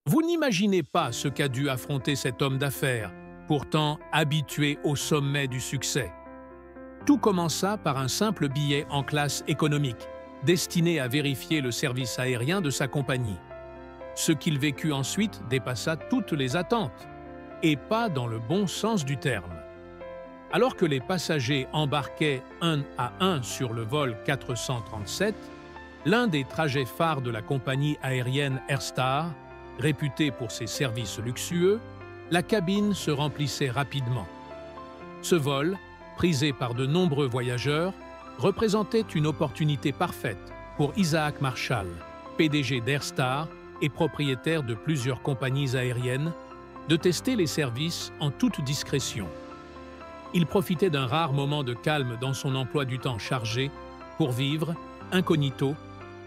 Vous n'imaginez pas ce qu'a dû affronter cet homme d'affaires, pourtant habitué au sommet du succès. Tout commença par un simple billet en classe économique, destiné à vérifier le service aérien de sa compagnie. Ce qu'il vécut ensuite dépassa toutes les attentes, et pas dans le bon sens du terme. Alors que les passagers embarquaient un à un sur le vol 437, l'un des trajets phares de la compagnie aérienne Air Star, réputée pour ses services luxueux, la cabine se remplissait rapidement. Ce vol, prisé par de nombreux voyageurs, représentait une opportunité parfaite pour Isaac Marshall, PDG d'Air Star et propriétaire de plusieurs compagnies aériennes, de tester les services en toute discrétion. Il profitait d'un rare moment de calme dans son emploi du temps chargé pour vivre, incognito,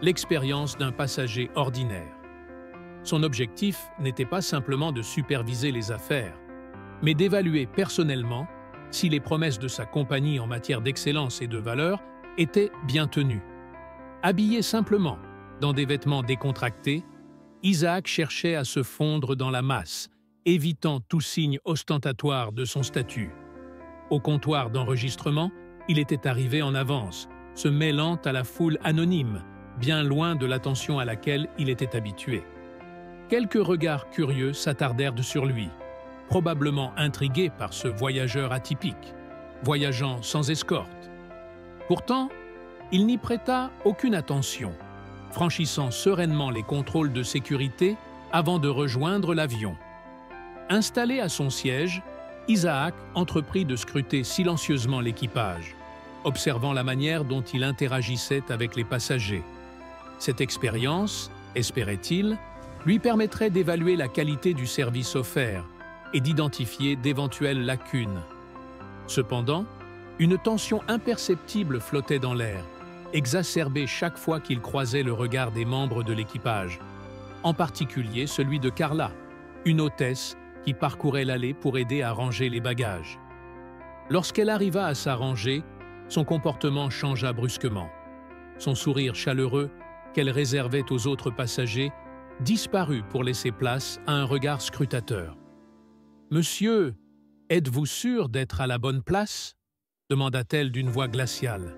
l'expérience d'un passager ordinaire. Son objectif n'était pas simplement de superviser les affaires, mais d'évaluer personnellement si les promesses de sa compagnie en matière d'excellence et de valeur étaient bien tenues. Habillé simplement, dans des vêtements décontractés, Isaac cherchait à se fondre dans la masse, évitant tout signe ostentatoire de son statut. Au comptoir d'enregistrement, il était arrivé en avance, se mêlant à la foule anonyme, bien loin de l'attention à laquelle il était habitué. Quelques regards curieux s'attardèrent sur lui, probablement intrigués par ce voyageur atypique, voyageant sans escorte. Pourtant, il n'y prêta aucune attention, franchissant sereinement les contrôles de sécurité avant de rejoindre l'avion. Installé à son siège, Isaac entreprit de scruter silencieusement l'équipage, observant la manière dont il interagissait avec les passagers. Cette expérience, espérait-il, lui permettrait d'évaluer la qualité du service offert et d'identifier d'éventuelles lacunes. Cependant, une tension imperceptible flottait dans l'air, exacerbée chaque fois qu'il croisait le regard des membres de l'équipage, en particulier celui de Carla, une hôtesse qui parcourait l'allée pour aider à ranger les bagages. Lorsqu'elle arriva à sa rangée, son comportement changea brusquement. Son sourire chaleureux, qu'elle réservait aux autres passagers, disparut pour laisser place à un regard scrutateur. « Monsieur, êtes-vous sûr d'être à la bonne place ?» demanda-t-elle d'une voix glaciale.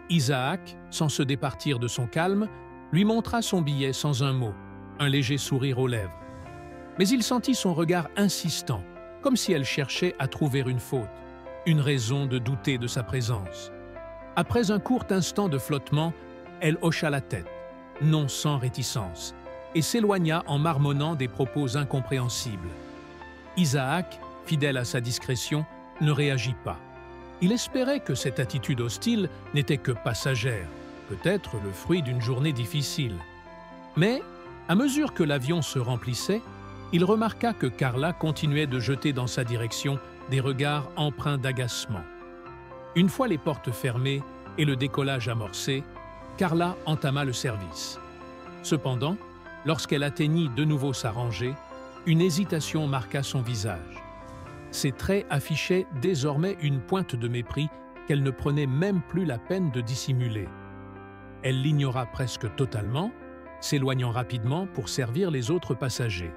Isaac, sans se départir de son calme, lui montra son billet sans un mot, un léger sourire aux lèvres. Mais il sentit son regard insistant, comme si elle cherchait à trouver une faute, une raison de douter de sa présence. Après un court instant de flottement, elle hocha la tête, non sans réticence, et s'éloigna en marmonnant des propos incompréhensibles. Isaac, fidèle à sa discrétion, ne réagit pas. Il espérait que cette attitude hostile n'était que passagère, peut-être le fruit d'une journée difficile. Mais, à mesure que l'avion se remplissait, il remarqua que Carla continuait de jeter dans sa direction des regards empreints d'agacement. Une fois les portes fermées et le décollage amorcé, Carla entama le service. Cependant, lorsqu'elle atteignit de nouveau sa rangée, une hésitation marqua son visage. Ses traits affichaient désormais une pointe de mépris qu'elle ne prenait même plus la peine de dissimuler. Elle l'ignora presque totalement, s'éloignant rapidement pour servir les autres passagers.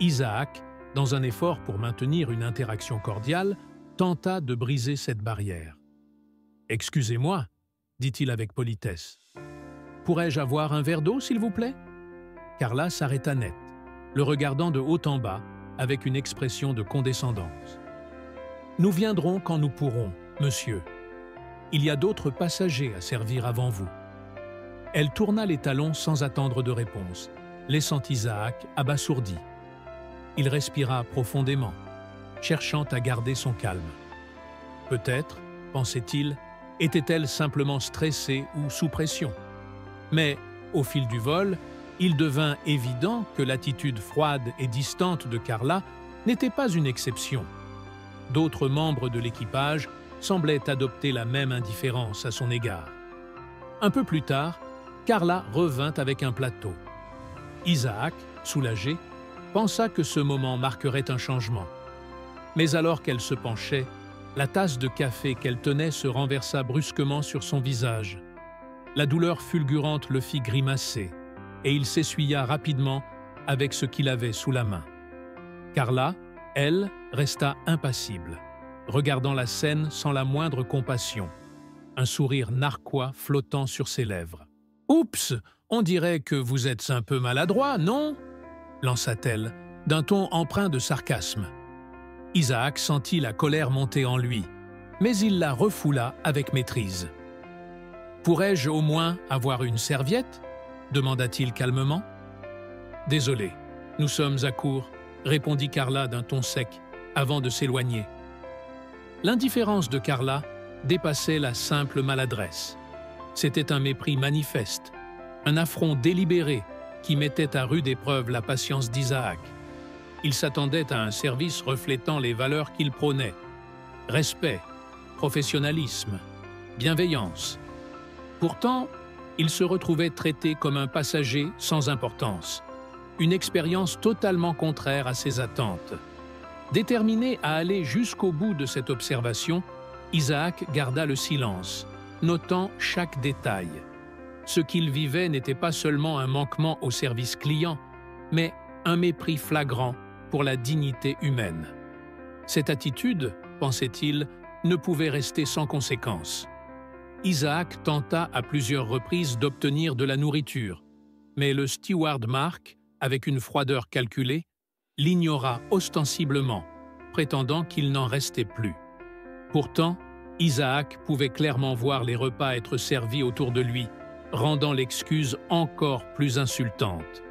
Isaac, dans un effort pour maintenir une interaction cordiale, tenta de briser cette barrière. « Excusez-moi, » dit-il avec politesse. « Pourrais-je avoir un verre d'eau, s'il vous plaît ?» Carla s'arrêta net, le regardant de haut en bas, avec une expression de condescendance. « Nous viendrons quand nous pourrons, monsieur. Il y a d'autres passagers à servir avant vous. » Elle tourna les talons sans attendre de réponse, laissant Isaac abasourdi. Il respira profondément, cherchant à garder son calme. Peut-être, pensait-il, était-elle simplement stressée ou sous pression. Mais, au fil du vol, il devint évident que l'attitude froide et distante de Carla n'était pas une exception. D'autres membres de l'équipage semblaient adopter la même indifférence à son égard. Un peu plus tard, Carla revint avec un plateau. Isaac, soulagé, pensa que ce moment marquerait un changement. Mais alors qu'elle se penchait, la tasse de café qu'elle tenait se renversa brusquement sur son visage. La douleur fulgurante le fit grimacer, et il s'essuya rapidement avec ce qu'il avait sous la main. Carla, elle, resta impassible, regardant la scène sans la moindre compassion, un sourire narquois flottant sur ses lèvres. « Oups, on dirait que vous êtes un peu maladroit, non ?» lança-t-elle, d'un ton empreint de sarcasme. Isaac sentit la colère monter en lui, mais il la refoula avec maîtrise. « Pourrais-je au moins avoir une serviette ?» demanda-t-il calmement. « Désolé, nous sommes à court, » répondit Carla d'un ton sec, avant de s'éloigner. L'indifférence de Carla dépassait la simple maladresse. C'était un mépris manifeste, un affront délibéré qui mettait à rude épreuve la patience d'Isaac. Il s'attendait à un service reflétant les valeurs qu'il prônait: respect, professionnalisme, bienveillance. Pourtant, il se retrouvait traité comme un passager sans importance, une expérience totalement contraire à ses attentes. Déterminé à aller jusqu'au bout de cette observation, Isaac garda le silence, notant chaque détail. Ce qu'il vivait n'était pas seulement un manquement au service client, mais un mépris flagrant pour la dignité humaine. Cette attitude, pensait-il, ne pouvait rester sans conséquence. Isaac tenta à plusieurs reprises d'obtenir de la nourriture, mais le steward Mark, avec une froideur calculée, l'ignora ostensiblement, prétendant qu'il n'en restait plus. Pourtant, Isaac pouvait clairement voir les repas être servis autour de lui, rendant l'excuse encore plus insultante.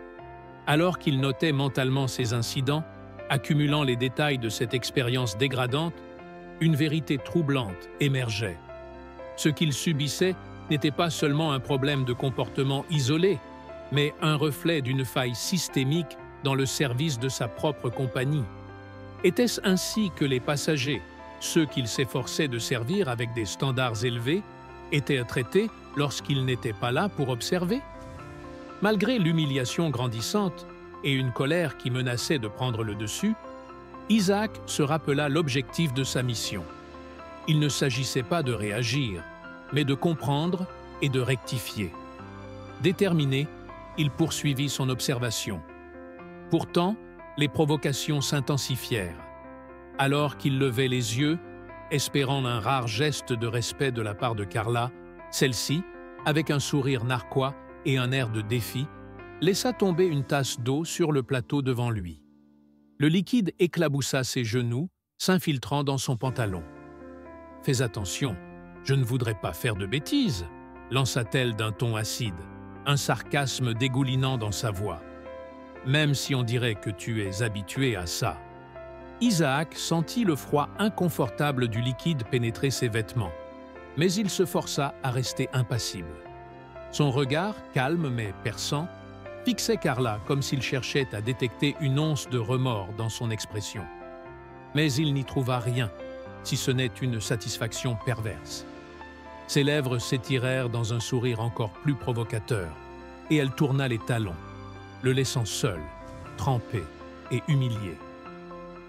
Alors qu'il notait mentalement ces incidents, accumulant les détails de cette expérience dégradante, une vérité troublante émergeait. Ce qu'il subissait n'était pas seulement un problème de comportement isolé, mais un reflet d'une faille systémique dans le service de sa propre compagnie. Était-ce ainsi que les passagers, ceux qu'il s'efforçait de servir avec des standards élevés, étaient traités lorsqu'il n'était pas là pour observer? Malgré l'humiliation grandissante et une colère qui menaçait de prendre le dessus, Isaac se rappela l'objectif de sa mission. Il ne s'agissait pas de réagir, mais de comprendre et de rectifier. Déterminé, il poursuivit son observation. Pourtant, les provocations s'intensifièrent. Alors qu'il levait les yeux, espérant un rare geste de respect de la part de Carla, celle-ci, avec un sourire narquois et un air de défi, laissa tomber une tasse d'eau sur le plateau devant lui. Le liquide éclaboussa ses genoux, s'infiltrant dans son pantalon. « Fais attention, je ne voudrais pas faire de bêtises », lança-t-elle d'un ton acide, un sarcasme dégoulinant dans sa voix. « Même si on dirait que tu es habitué à ça. » Isaac sentit le froid inconfortable du liquide pénétrer ses vêtements, mais il se força à rester impassible. Son regard, calme mais perçant, fixait Carla comme s'il cherchait à détecter une once de remords dans son expression. Mais il n'y trouva rien, si ce n'est une satisfaction perverse. Ses lèvres s'étirèrent dans un sourire encore plus provocateur, et elle tourna les talons, le laissant seul, trempé et humilié.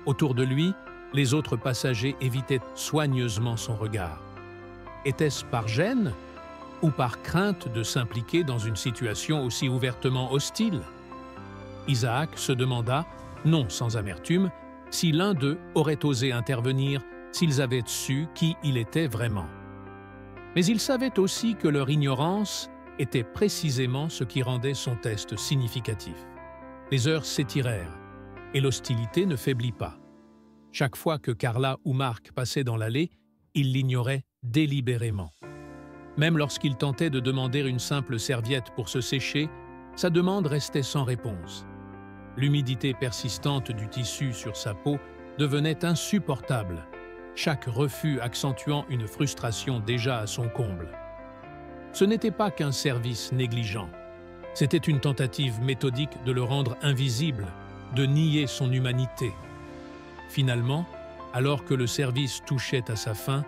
Autour de lui, les autres passagers évitaient soigneusement son regard. Était-ce par gêne ou par crainte de s'impliquer dans une situation aussi ouvertement hostile? Isaac se demanda, non sans amertume, si l'un d'eux aurait osé intervenir s'ils avaient su qui il était vraiment. Mais il savait aussi que leur ignorance était précisément ce qui rendait son test significatif. Les heures s'étirèrent, et l'hostilité ne faiblit pas. Chaque fois que Carla ou Mark passaient dans l'allée, il l'ignorait délibérément. Même lorsqu'il tentait de demander une simple serviette pour se sécher, sa demande restait sans réponse. L'humidité persistante du tissu sur sa peau devenait insupportable, chaque refus accentuant une frustration déjà à son comble. Ce n'était pas qu'un service négligent, c'était une tentative méthodique de le rendre invisible, de nier son humanité. Finalement, alors que le service touchait à sa fin,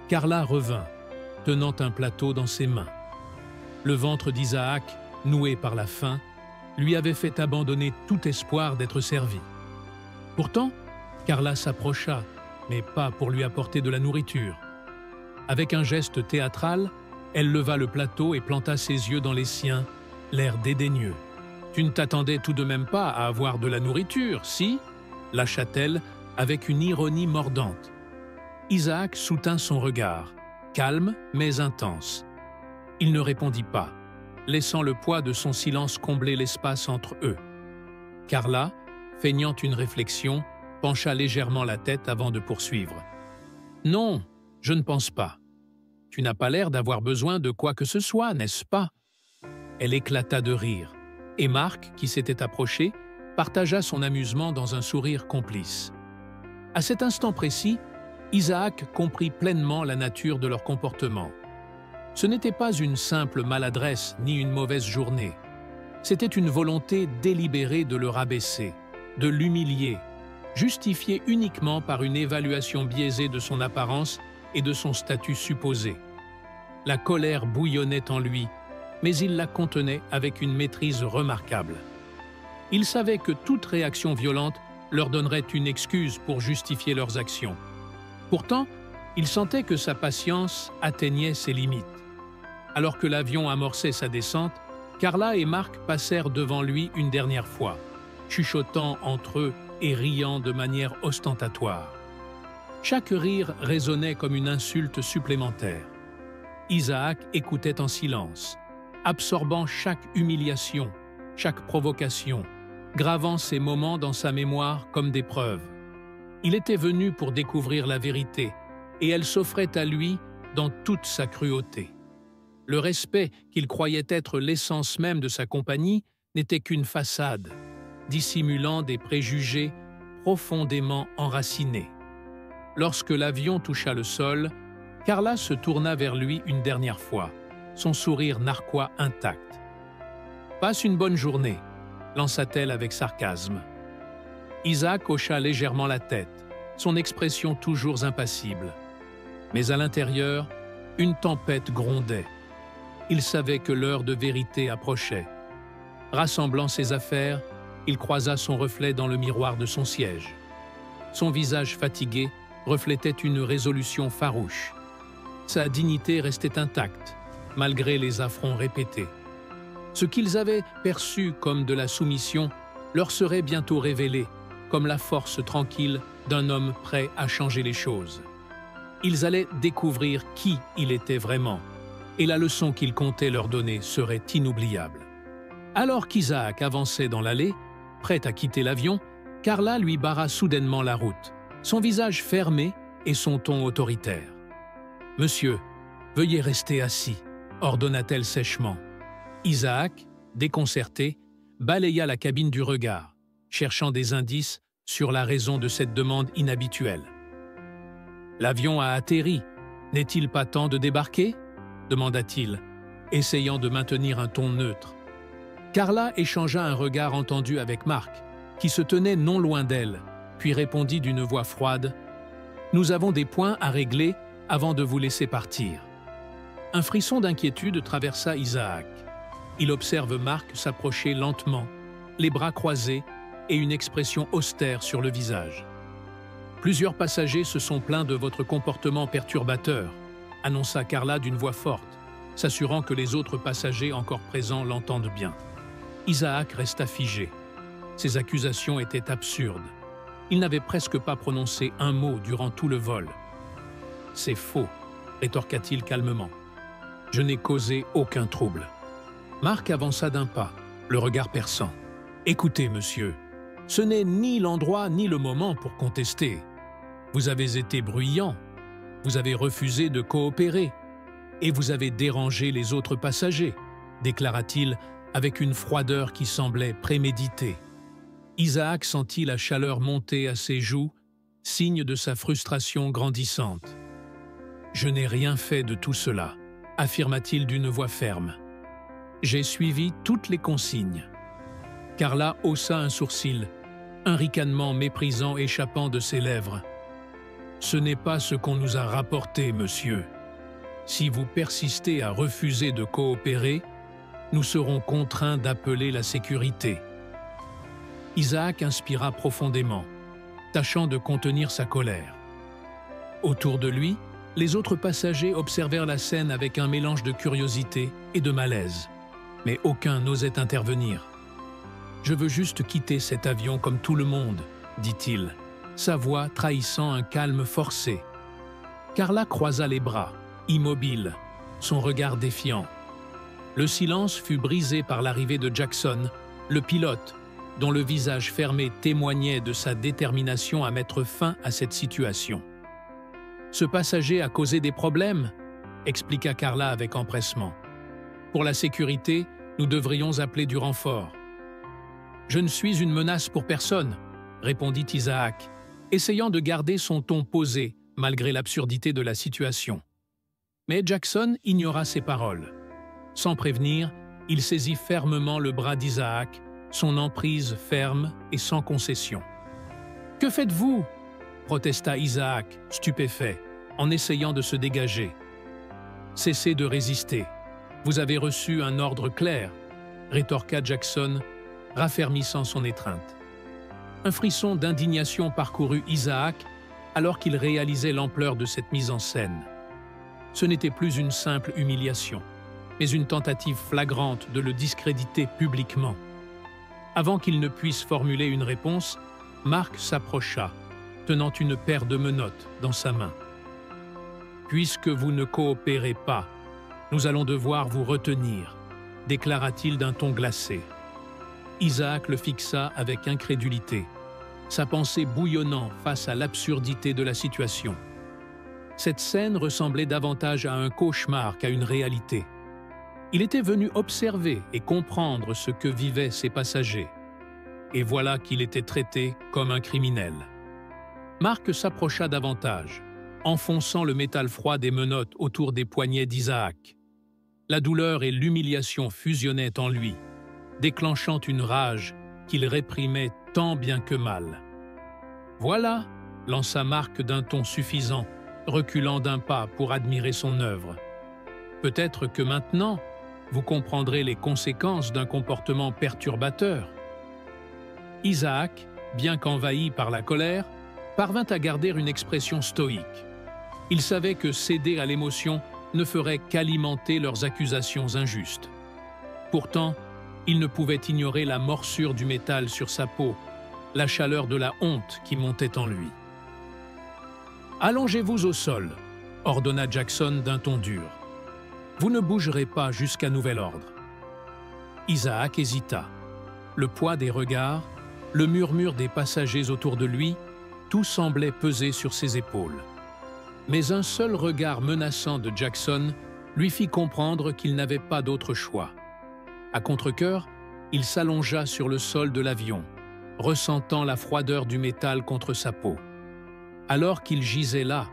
Carla revint, tenant un plateau dans ses mains. Le ventre d'Isaac, noué par la faim, lui avait fait abandonner tout espoir d'être servi. Pourtant, Carla s'approcha, mais pas pour lui apporter de la nourriture. Avec un geste théâtral, elle leva le plateau et planta ses yeux dans les siens, l'air dédaigneux. « Tu ne t'attendais tout de même pas à avoir de la nourriture, si ?» lâcha-t-elle avec une ironie mordante. Isaac soutint son regard, calme mais intense. Il ne répondit pas, laissant le poids de son silence combler l'espace entre eux. Carla, feignant une réflexion, pencha légèrement la tête avant de poursuivre. « Non, je ne pense pas. Tu n'as pas l'air d'avoir besoin de quoi que ce soit, n'est-ce pas ?» Elle éclata de rire, et Marc, qui s'était approché, partagea son amusement dans un sourire complice. À cet instant précis, Isaac comprit pleinement la nature de leur comportement. Ce n'était pas une simple maladresse ni une mauvaise journée. C'était une volonté délibérée de le rabaisser, de l'humilier, justifiée uniquement par une évaluation biaisée de son apparence et de son statut supposé. La colère bouillonnait en lui, mais il la contenait avec une maîtrise remarquable. Il savait que toute réaction violente leur donnerait une excuse pour justifier leurs actions. Pourtant, il sentait que sa patience atteignait ses limites. Alors que l'avion amorçait sa descente, Carla et Marc passèrent devant lui une dernière fois, chuchotant entre eux et riant de manière ostentatoire. Chaque rire résonnait comme une insulte supplémentaire. Isaac écoutait en silence, absorbant chaque humiliation, chaque provocation, gravant ces moments dans sa mémoire comme des preuves. Il était venu pour découvrir la vérité, et elle s'offrait à lui dans toute sa cruauté. Le respect qu'il croyait être l'essence même de sa compagnie n'était qu'une façade, dissimulant des préjugés profondément enracinés. Lorsque l'avion toucha le sol, Carla se tourna vers lui une dernière fois, son sourire narquois intact. « Passe une bonne journée », lança-t-elle avec sarcasme. Isaac hocha légèrement la tête, son expression toujours impassible. Mais à l'intérieur, une tempête grondait. Il savait que l'heure de vérité approchait. Rassemblant ses affaires, il croisa son reflet dans le miroir de son siège. Son visage fatigué reflétait une résolution farouche. Sa dignité restait intacte, malgré les affronts répétés. Ce qu'ils avaient perçu comme de la soumission leur serait bientôt révélé, comme la force tranquille d'un homme prêt à changer les choses. Ils allaient découvrir qui il était vraiment, et la leçon qu'il comptait leur donner serait inoubliable. Alors qu'Isaac avançait dans l'allée, prêt à quitter l'avion, Carla lui barra soudainement la route, son visage fermé et son ton autoritaire. « Monsieur, veuillez rester assis », ordonna-t-elle sèchement. Isaac, déconcerté, balaya la cabine du regard, cherchant des indices sur la raison de cette demande inhabituelle. « L'avion a atterri. N'est-il pas temps de débarquer ?» demanda-t-il, essayant de maintenir un ton neutre. Carla échangea un regard entendu avec Marc, qui se tenait non loin d'elle, puis répondit d'une voix froide « Nous avons des points à régler avant de vous laisser partir. » Un frisson d'inquiétude traversa Isaac. Il observe Marc s'approcher lentement, les bras croisés et une expression austère sur le visage. « Plusieurs passagers se sont plaints de votre comportement perturbateur », annonça Carla d'une voix forte, s'assurant que les autres passagers encore présents l'entendent bien. Isaac resta figé. Ces accusations étaient absurdes. Il n'avait presque pas prononcé un mot durant tout le vol. « C'est faux », rétorqua-t-il calmement. « Je n'ai causé aucun trouble. » Marc avança d'un pas, le regard perçant. « Écoutez, monsieur, ce n'est ni l'endroit ni le moment pour contester. Vous avez été bruyant, vous avez refusé de coopérer, et vous avez dérangé les autres passagers, déclara-t-il avec une froideur qui semblait préméditée. Isaac sentit la chaleur monter à ses joues, signe de sa frustration grandissante. « Je n'ai rien fait de tout cela », affirma-t-il d'une voix ferme. « J'ai suivi toutes les consignes. » Carla haussa un sourcil, un ricanement méprisant échappant de ses lèvres. « Ce n'est pas ce qu'on nous a rapporté, monsieur. Si vous persistez à refuser de coopérer, nous serons contraints d'appeler la sécurité. » Isaac inspira profondément, tâchant de contenir sa colère. Autour de lui, les autres passagers observèrent la scène avec un mélange de curiosité et de malaise, mais aucun n'osait intervenir. Je veux juste quitter cet avion comme tout le monde, dit-il, sa voix trahissant un calme forcé. Carla croisa les bras, immobile, son regard défiant. Le silence fut brisé par l'arrivée de Jackson, le pilote, dont le visage fermé témoignait de sa détermination à mettre fin à cette situation. « Ce passager a causé des problèmes », expliqua Carla avec empressement. « Pour la sécurité, nous devrions appeler du renfort. »« Je ne suis une menace pour personne », répondit Isaac, essayant de garder son ton posé malgré l'absurdité de la situation. Mais Jackson ignora ses paroles. Sans prévenir, il saisit fermement le bras d'Isaac, son emprise ferme et sans concession. « Que faites-vous » protesta Isaac, stupéfait, en essayant de se dégager. « Cessez de résister. Vous avez reçu un ordre clair » rétorqua Jackson, raffermissant son étreinte. Un frisson d'indignation parcourut Isaac alors qu'il réalisait l'ampleur de cette mise en scène. Ce n'était plus une simple humiliation, mais une tentative flagrante de le discréditer publiquement. Avant qu'il ne puisse formuler une réponse, Marc s'approcha, tenant une paire de menottes dans sa main. « Puisque vous ne coopérez pas, nous allons devoir vous retenir », déclara-t-il d'un ton glacé. Isaac le fixa avec incrédulité, sa pensée bouillonnant face à l'absurdité de la situation. Cette scène ressemblait davantage à un cauchemar qu'à une réalité. Il était venu observer et comprendre ce que vivaient ses passagers. Et voilà qu'il était traité comme un criminel. Marc s'approcha davantage, enfonçant le métal froid des menottes autour des poignets d'Isaac. La douleur et l'humiliation fusionnaient en lui, déclenchant une rage qu'il réprimait tant bien que mal. « Voilà » lança Marc d'un ton suffisant, reculant d'un pas pour admirer son œuvre. « Peut-être que maintenant, vous comprendrez les conséquences d'un comportement perturbateur. » Isaac, bien qu'envahi par la colère, parvint à garder une expression stoïque. Il savait que céder à l'émotion ne ferait qu'alimenter leurs accusations injustes. Pourtant, il ne pouvait ignorer la morsure du métal sur sa peau, la chaleur de la honte qui montait en lui. « Allongez-vous au sol », ordonna Jackson d'un ton dur. « Vous ne bougerez pas jusqu'à nouvel ordre. » Isaac hésita. Le poids des regards, le murmure des passagers autour de lui, tout semblait peser sur ses épaules. Mais un seul regard menaçant de Jackson lui fit comprendre qu'il n'avait pas d'autre choix. À contre-cœur, il s'allongea sur le sol de l'avion, ressentant la froideur du métal contre sa peau. Alors qu'il gisait là,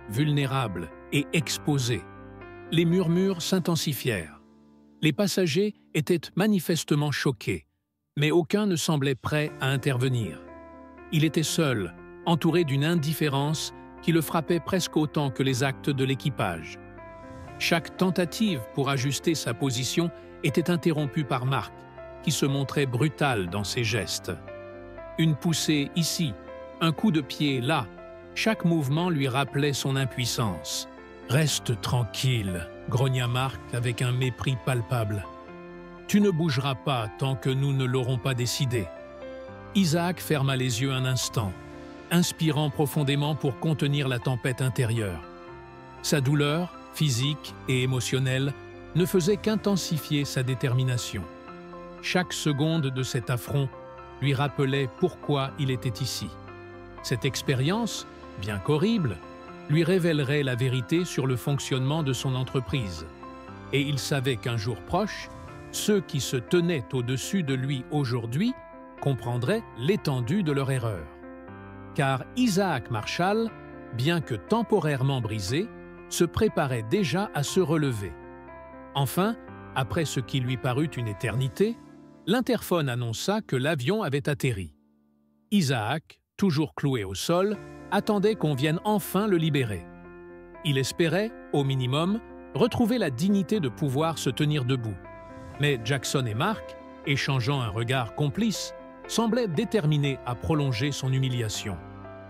vulnérable et exposé, les murmures s'intensifièrent. Les passagers étaient manifestement choqués, mais aucun ne semblait prêt à intervenir. Il était seul, entouré d'une indifférence qui le frappait presque autant que les actes de l'équipage. Chaque tentative pour ajuster sa position était interrompue par Marc, qui se montrait brutal dans ses gestes. Une poussée ici, un coup de pied là, chaque mouvement lui rappelait son impuissance. « Reste tranquille », grogna Marc avec un mépris palpable. « Tu ne bougeras pas tant que nous ne l'aurons pas décidé. » Isaac ferma les yeux un instant, inspirant profondément pour contenir la tempête intérieure. Sa douleur, physique et émotionnelle, ne faisait qu'intensifier sa détermination. Chaque seconde de cet affront lui rappelait pourquoi il était ici. Cette expérience, bien qu'horrible, lui révélerait la vérité sur le fonctionnement de son entreprise. Et il savait qu'un jour proche, ceux qui se tenaient au-dessus de lui aujourd'hui comprendraient l'étendue de leur erreur. Car Isaac Marshall, bien que temporairement brisé, se préparait déjà à se relever. Enfin, après ce qui lui parut une éternité, l'interphone annonça que l'avion avait atterri. Isaac, toujours cloué au sol, attendait qu'on vienne enfin le libérer. Il espérait, au minimum, retrouver la dignité de pouvoir se tenir debout. Mais Jackson et Marc, échangeant un regard complice, semblaient déterminés à prolonger son humiliation.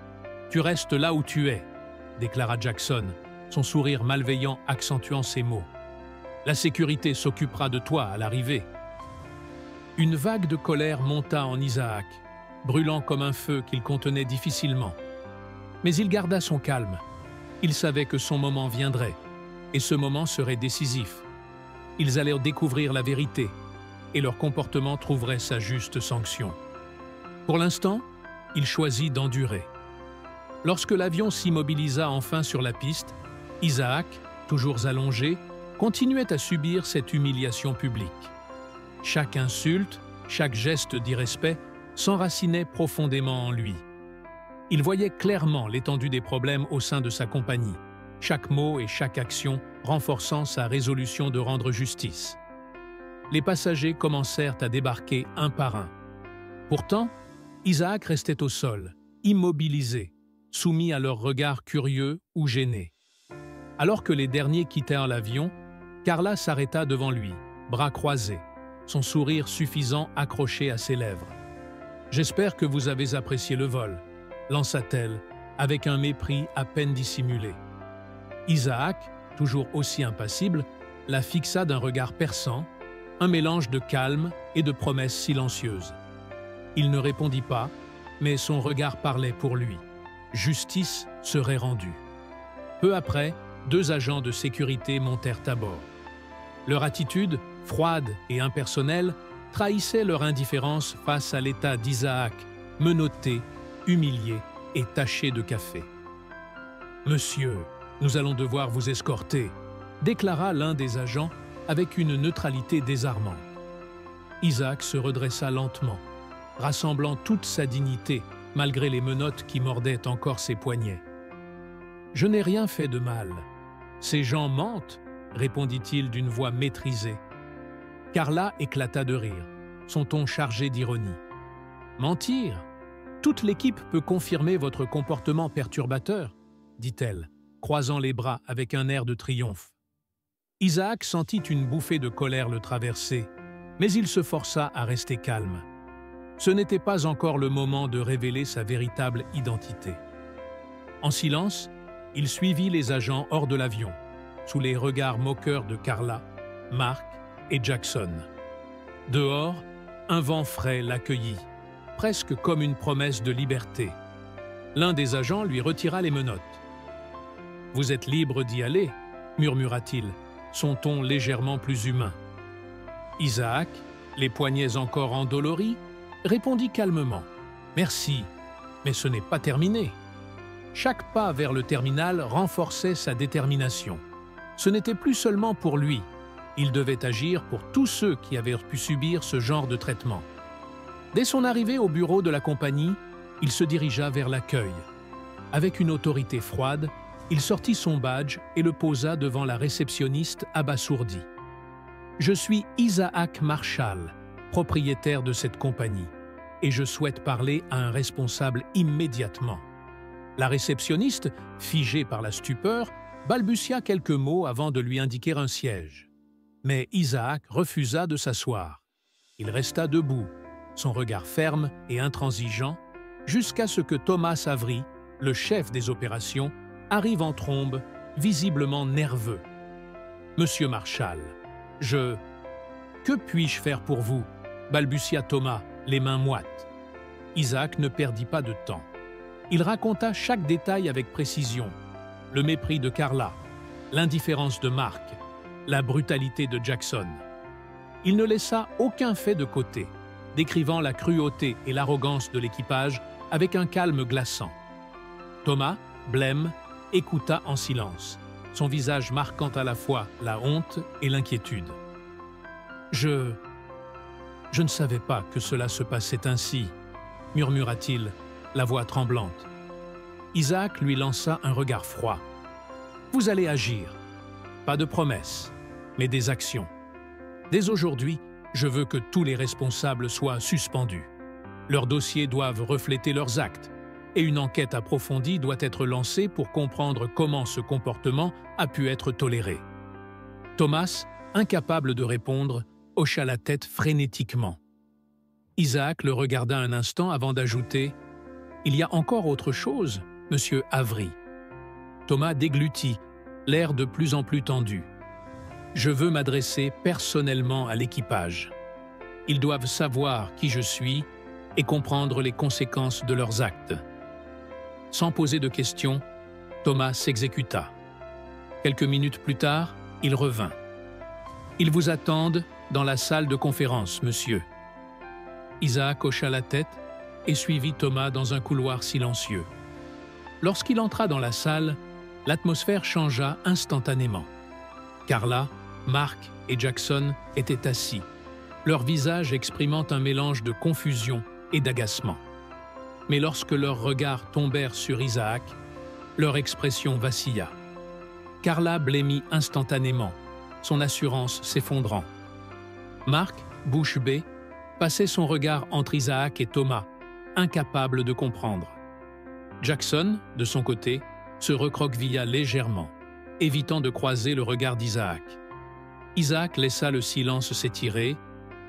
« Tu restes là où tu es », déclara Jackson, son sourire malveillant accentuant ses mots. « La sécurité s'occupera de toi à l'arrivée. » Une vague de colère monta en Isaac, brûlant comme un feu qu'il contenait difficilement. Mais il garda son calme. Il savait que son moment viendrait, et ce moment serait décisif. Ils allèrent découvrir la vérité, et leur comportement trouverait sa juste sanction. Pour l'instant, il choisit d'endurer. Lorsque l'avion s'immobilisa enfin sur la piste, Isaac, toujours allongé, continuait à subir cette humiliation publique. Chaque insulte, chaque geste d'irrespect s'enracinait profondément en lui. Il voyait clairement l'étendue des problèmes au sein de sa compagnie, chaque mot et chaque action renforçant sa résolution de rendre justice. Les passagers commencèrent à débarquer un par un. Pourtant, Isaac restait au sol, immobilisé, soumis à leurs regards curieux ou gênés. Alors que les derniers quittèrent l'avion, Carla s'arrêta devant lui, bras croisés, son sourire suffisant accroché à ses lèvres. « J'espère que vous avez apprécié le vol », lança-t-elle, avec un mépris à peine dissimulé. Isaac, toujours aussi impassible, la fixa d'un regard perçant, un mélange de calme et de promesses silencieuses. Il ne répondit pas, mais son regard parlait pour lui. Justice serait rendue. Peu après, 2 agents de sécurité montèrent à bord. Leur attitude, froide et impersonnelle, trahissait leur indifférence face à l'état d'Isaac, menotté, humilié et taché de café. « Monsieur, nous allons devoir vous escorter », déclara l'un des agents avec une neutralité désarmante. Isaac se redressa lentement, rassemblant toute sa dignité malgré les menottes qui mordaient encore ses poignets. « Je n'ai rien fait de mal. Ces gens mentent », répondit-il d'une voix maîtrisée. Carla éclata de rire, son ton chargé d'ironie. « Mentir ? Toute l'équipe peut confirmer votre comportement perturbateur, » dit-elle, croisant les bras avec un air de triomphe. Isaac sentit une bouffée de colère le traverser, mais il se força à rester calme. Ce n'était pas encore le moment de révéler sa véritable identité. En silence, il suivit les agents hors de l'avion, sous les regards moqueurs de Carla, Mark et Jackson. Dehors, un vent frais l'accueillit, presque comme une promesse de liberté. L'un des agents lui retira les menottes. « Vous êtes libre d'y aller », murmura-t-il, son ton légèrement plus humain. Isaac, les poignets encore endoloris, répondit calmement « Merci, mais ce n'est pas terminé ». Chaque pas vers le terminal renforçait sa détermination. Ce n'était plus seulement pour lui. Il devait agir pour tous ceux qui avaient pu subir ce genre de traitement. Dès son arrivée au bureau de la compagnie, il se dirigea vers l'accueil. Avec une autorité froide, il sortit son badge et le posa devant la réceptionniste abasourdie. « Je suis Isaac Marshall, propriétaire de cette compagnie, et je souhaite parler à un responsable immédiatement. » La réceptionniste, figée par la stupeur, balbutia quelques mots avant de lui indiquer un siège. Mais Isaac refusa de s'asseoir. Il resta debout, son regard ferme et intransigeant, jusqu'à ce que Thomas Avery, le chef des opérations, arrive en trombe, visiblement nerveux. « Monsieur Marshall, Que puis-je faire pour vous ?» balbutia Thomas, les mains moites. Isaac ne perdit pas de temps. Il raconta chaque détail avec précision. Le mépris de Carla, l'indifférence de Mark, la brutalité de Jackson. Il ne laissa aucun fait de côté, décrivant la cruauté et l'arrogance de l'équipage avec un calme glaçant. Thomas, blême, écouta en silence, son visage marquant à la fois la honte et l'inquiétude. « Je ne savais pas que cela se passait ainsi, » murmura-t-il, la voix tremblante. Isaac lui lança un regard froid. « Vous allez agir. Pas de promesses, mais des actions. Dès aujourd'hui, je veux que tous les responsables soient suspendus. Leurs dossiers doivent refléter leurs actes, et une enquête approfondie doit être lancée pour comprendre comment ce comportement a pu être toléré. » Thomas, incapable de répondre, hocha la tête frénétiquement. Isaac le regarda un instant avant d'ajouter « Il y a encore autre chose, monsieur Avery. » Thomas déglutit, l'air de plus en plus tendu. « Je veux m'adresser personnellement à l'équipage. » Ils doivent savoir qui je suis et comprendre les conséquences de leurs actes. » Sans poser de questions, Thomas s'exécuta. Quelques minutes plus tard, il revint. « Ils vous attendent dans la salle de conférence, monsieur. » Isaac hocha la tête et suivit Thomas dans un couloir silencieux. Lorsqu'il entra dans la salle, l'atmosphère changea instantanément. Carla, Mark et Jackson étaient assis, leurs visages exprimant un mélange de confusion et d'agacement. Mais lorsque leurs regards tombèrent sur Isaac, leur expression vacilla. Carla blêmit instantanément, son assurance s'effondrant. Mark, bouche bée, passait son regard entre Isaac et Thomas, incapable de comprendre. Jackson, de son côté, se recroquevilla légèrement, évitant de croiser le regard d'Isaac. Isaac laissa le silence s'étirer,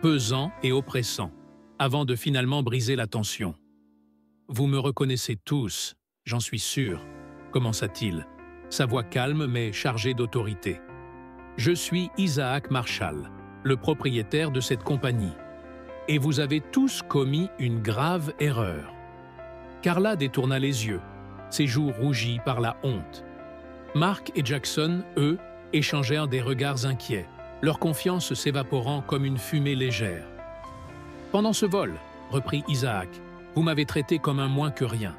pesant et oppressant, avant de finalement briser la tension. « Vous me reconnaissez tous, j'en suis sûr », commença-t-il, sa voix calme mais chargée d'autorité. « Je suis Isaac Marshall, le propriétaire de cette compagnie. Et vous avez tous commis une grave erreur. » Carla détourna les yeux, ses joues rougies par la honte. Mark et Jackson, eux, échangèrent des regards inquiets, leur confiance s'évaporant comme une fumée légère. « Pendant ce vol, » reprit Isaac, « vous m'avez traité comme un moins que rien.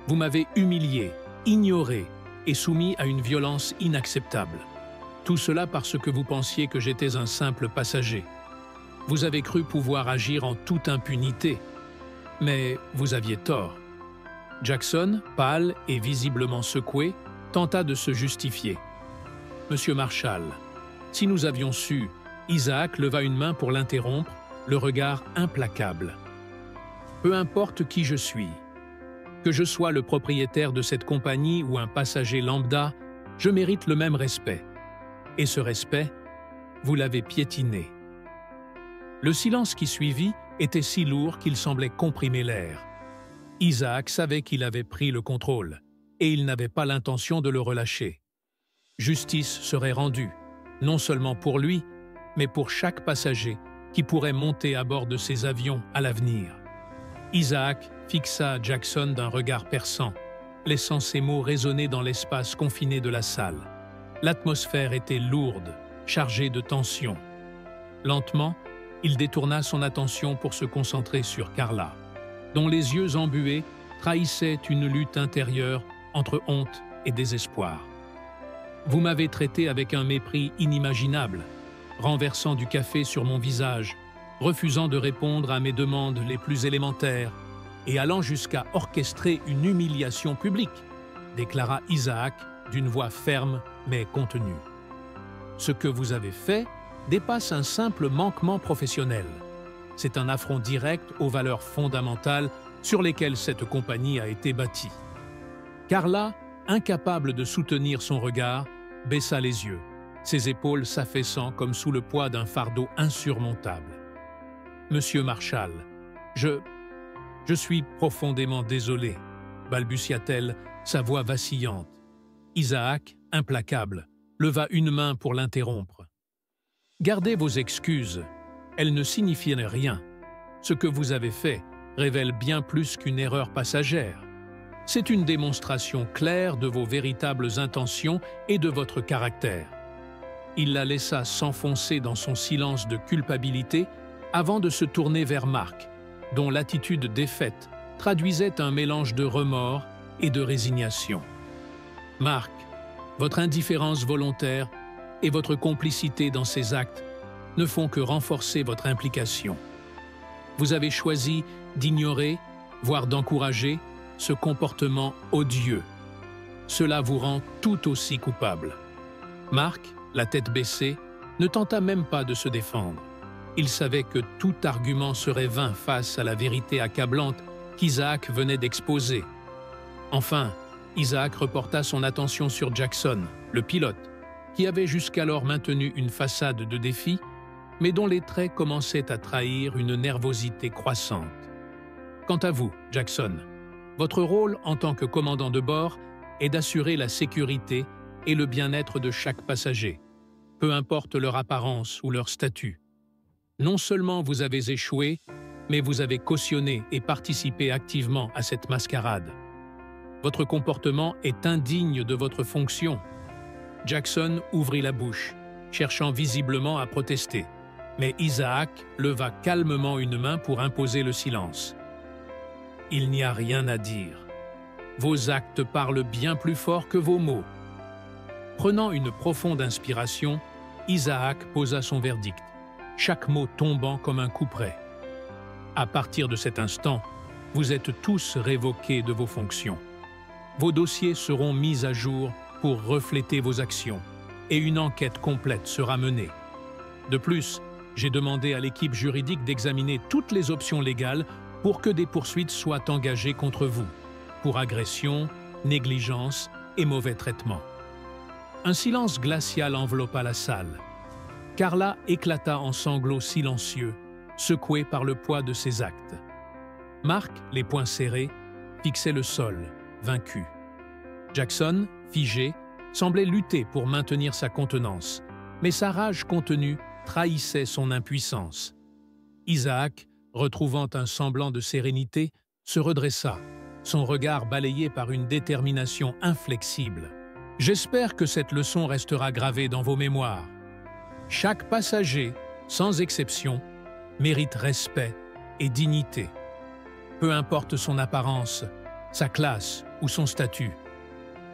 Vous m'avez humilié, ignoré et soumis à une violence inacceptable. Tout cela parce que vous pensiez que j'étais un simple passager. Vous avez cru pouvoir agir en toute impunité, mais vous aviez tort. » Jackson, pâle et visiblement secoué, tenta de se justifier. « Monsieur Marshall, si nous avions su… » Isaac leva une main pour l'interrompre, le regard implacable. « Peu importe qui je suis, que je sois le propriétaire de cette compagnie ou un passager lambda, je mérite le même respect. Et ce respect, vous l'avez piétiné. » Le silence qui suivit était si lourd qu'il semblait comprimer l'air. Isaac savait qu'il avait pris le contrôle, et il n'avait pas l'intention de le relâcher. Justice serait rendue, non seulement pour lui, mais pour chaque passager qui pourrait monter à bord de ces avions à l'avenir. Isaac fixa Jackson d'un regard perçant, laissant ses mots résonner dans l'espace confiné de la salle. L'atmosphère était lourde, chargée de tension. Lentement, il détourna son attention pour se concentrer sur Carla, dont les yeux embués trahissaient une lutte intérieure entre honte et désespoir. « Vous m'avez traité avec un mépris inimaginable, renversant du café sur mon visage, refusant de répondre à mes demandes les plus élémentaires et allant jusqu'à orchestrer une humiliation publique », déclara Isaac d'une voix ferme mais contenue. « Ce que vous avez fait dépasse un simple manquement professionnel. C'est un affront direct aux valeurs fondamentales sur lesquelles cette compagnie a été bâtie. » Carla, incapable de soutenir son regard, baissa les yeux, ses épaules s'affaissant comme sous le poids d'un fardeau insurmontable. « Monsieur Marshall, je suis profondément désolé, » balbutia-t-elle, sa voix vacillante. Isaac, implacable, leva une main pour l'interrompre. « Gardez vos excuses, elles ne signifient rien. Ce que vous avez fait révèle bien plus qu'une erreur passagère. C'est une démonstration claire de vos véritables intentions et de votre caractère. » Il la laissa s'enfoncer dans son silence de culpabilité avant de se tourner vers Mark, dont l'attitude défaite traduisait un mélange de remords et de résignation. « Mark, votre indifférence volontaire et votre complicité dans ces actes ne font que renforcer votre implication. Vous avez choisi d'ignorer, voire d'encourager, ce comportement odieux. Cela vous rend tout aussi coupable. » Mark, la tête baissée, ne tenta même pas de se défendre. Il savait que tout argument serait vain face à la vérité accablante qu'Isaac venait d'exposer. Enfin, Isaac reporta son attention sur Jackson, le pilote, qui avait jusqu'alors maintenu une façade de défi, mais dont les traits commençaient à trahir une nervosité croissante. « Quant à vous, Jackson, votre rôle en tant que commandant de bord est d'assurer la sécurité et le bien-être de chaque passager, peu importe leur apparence ou leur statut. Non seulement vous avez échoué, mais vous avez cautionné et participé activement à cette mascarade. Votre comportement est indigne de votre fonction. Jackson ouvrit la bouche, cherchant visiblement à protester, mais Isaac leva calmement une main pour imposer le silence. « Il n'y a rien à dire. Vos actes parlent bien plus fort que vos mots. » Prenant une profonde inspiration, Isaac posa son verdict, chaque mot tombant comme un couperet. À partir de cet instant, vous êtes tous révoqués de vos fonctions. Vos dossiers seront mis à jour pour refléter vos actions et une enquête complète sera menée. De plus, j'ai demandé à l'équipe juridique d'examiner toutes les options légales pour que des poursuites soient engagées contre vous, pour agression, négligence et mauvais traitement. Un silence glacial enveloppa la salle. Carla éclata en sanglots silencieux, secouée par le poids de ses actes. Mark, les poings serrés, fixait le sol, vaincu. Jackson, figé, semblait lutter pour maintenir sa contenance, mais sa rage contenue trahissait son impuissance. Isaac, retrouvant un semblant de sérénité, se redressa, son regard balayé par une détermination inflexible. « J'espère que cette leçon restera gravée dans vos mémoires. Chaque passager, sans exception, mérite respect et dignité. Peu importe son apparence, sa classe ou son statut.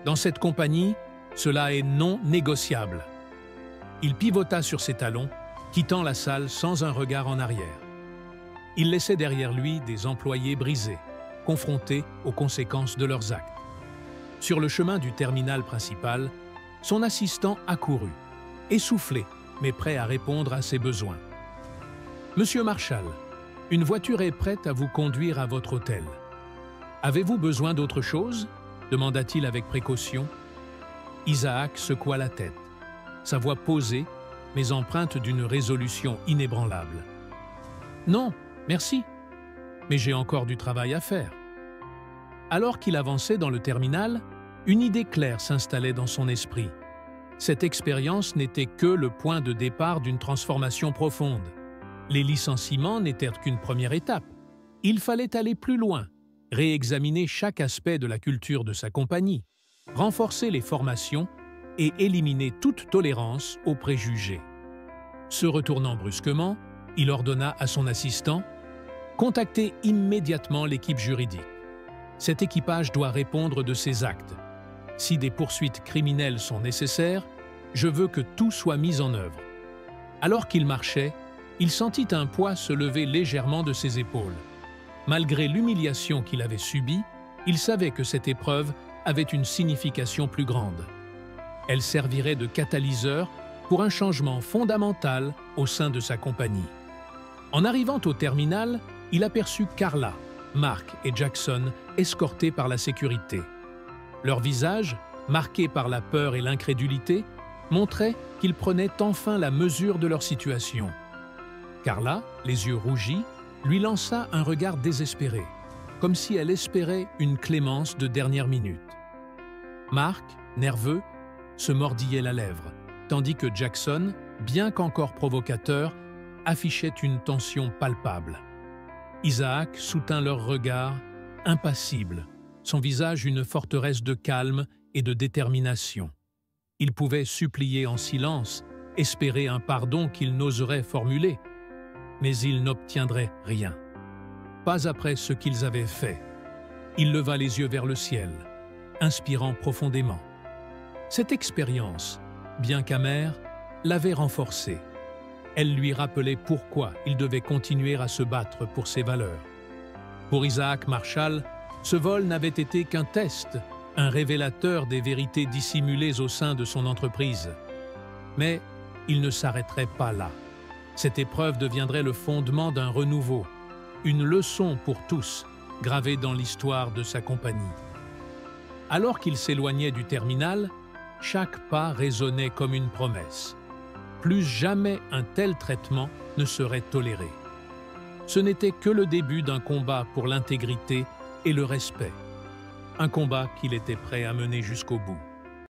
Dans cette compagnie, cela est non négociable. » Il pivota sur ses talons, quittant la salle sans un regard en arrière. Il laissait derrière lui des employés brisés, confrontés aux conséquences de leurs actes. Sur le chemin du terminal principal, son assistant accourut, essoufflé, mais prêt à répondre à ses besoins. « Monsieur Marshall, une voiture est prête à vous conduire à votre hôtel. Avez-vous besoin d'autre chose ?» demanda-t-il avec précaution. Isaac secoua la tête, sa voix posée, mais empreinte d'une résolution inébranlable. « Non, merci, mais j'ai encore du travail à faire. » Alors qu'il avançait dans le terminal, une idée claire s'installait dans son esprit. Cette expérience n'était que le point de départ d'une transformation profonde. Les licenciements n'étaient qu'une première étape. Il fallait aller plus loin, réexaminer chaque aspect de la culture de sa compagnie, renforcer les formations et éliminer toute tolérance aux préjugés. Se retournant brusquement, il ordonna à son assistant « Contactez immédiatement l'équipe juridique. Cet équipage doit répondre de ses actes. Si des poursuites criminelles sont nécessaires, je veux que tout soit mis en œuvre. » Alors qu'il marchait, il sentit un poids se lever légèrement de ses épaules. Malgré l'humiliation qu'il avait subie, il savait que cette épreuve avait une signification plus grande. Elle servirait de catalyseur pour un changement fondamental au sein de sa compagnie. En arrivant au terminal, il aperçut Carla, Mark et Jackson escortés par la sécurité. Leurs visages, marqués par la peur et l'incrédulité, montraient qu'ils prenaient enfin la mesure de leur situation. Carla, les yeux rougis, lui lança un regard désespéré, comme si elle espérait une clémence de dernière minute. Mark, nerveux, se mordillait la lèvre, tandis que Jackson, bien qu'encore provocateur, affichait une tension palpable. Isaac soutint leurs regards, impassible, son visage une forteresse de calme et de détermination. Il pouvait supplier en silence, espérer un pardon qu'il n'oserait formuler, mais il n'obtiendrait rien. Pas après ce qu'ils avaient fait. Il leva les yeux vers le ciel, inspirant profondément. Cette expérience, bien qu'amère, l'avait renforcé. Elle lui rappelait pourquoi il devait continuer à se battre pour ses valeurs. Pour Isaac Marshall, ce vol n'avait été qu'un test, un révélateur des vérités dissimulées au sein de son entreprise. Mais il ne s'arrêterait pas là. Cette épreuve deviendrait le fondement d'un renouveau, une leçon pour tous, gravée dans l'histoire de sa compagnie. Alors qu'il s'éloignait du terminal, chaque pas résonnait comme une promesse. Plus jamais un tel traitement ne serait toléré. Ce n'était que le début d'un combat pour l'intégrité et le respect. Un combat qu'il était prêt à mener jusqu'au bout.